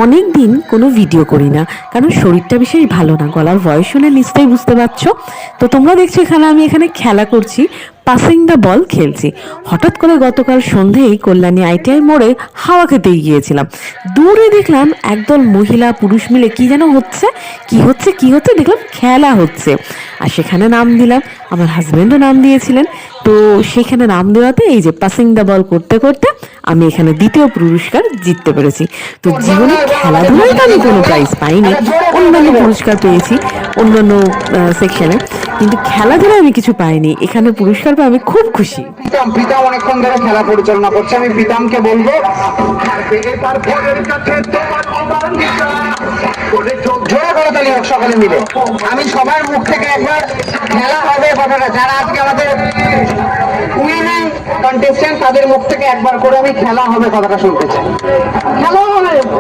অনেক দিন কোনো ভিডিও করি না, কারণ শরীরটা বিশেষ ভালো না। গলার ভয়েস শুনে নিশ্চয়ই বুঝতে পারছো। তো তোমরা দেখছো আমি এখানে খেলা করছি, পাসিং দ্য বল খেলছি। হঠাৎ করে গতকাল সন্ধেই কল্যাণী আইটিআই মোড়ে হাওয়া খেতে গিয়েছিলাম। দূরে দেখলাম একদল মহিলা পুরুষ মিলে কি যেন হচ্ছে, কি হচ্ছে দেখলাম খেলা হচ্ছে। আর সেখানে নাম দিলাম, আমার হাজব্যান্ডও নাম দিয়েছিলেন। তো সেখানে নাম দেওয়াতে এই যে পাসিং দ্য বল করতে করতে আমি এখানে দ্বিতীয় পুরস্কার জিততে পেরেছি। তো জীবনে খেলাধুলায় তো আমি কোনো প্রাইজ পাইনি, অন্যান্য পুরস্কার পেয়েছি অন্যান্য সেকশনে, কিন্তু খেলাধুলায় আমি কিছু পাইনি। এখানে পুরস্কার পেয়ে আমি খুব খুশি। প্রীতম অনেকক্ষণ ধরে খেলা পরিচালনা করছে, আমি প্রীতমকে বলবো জোরে করে তালি হোক সকালে মিলে। আমি সবার মুখ থেকে একবার খেলা হবে কথাটা, যারা আজকে আমাদের উইনিং কন্টেস্টেন্ট তাদের মুখ থেকে একবার করে আমি খেলা হবে কথাটা শুনতে চাই। খেলা হবে।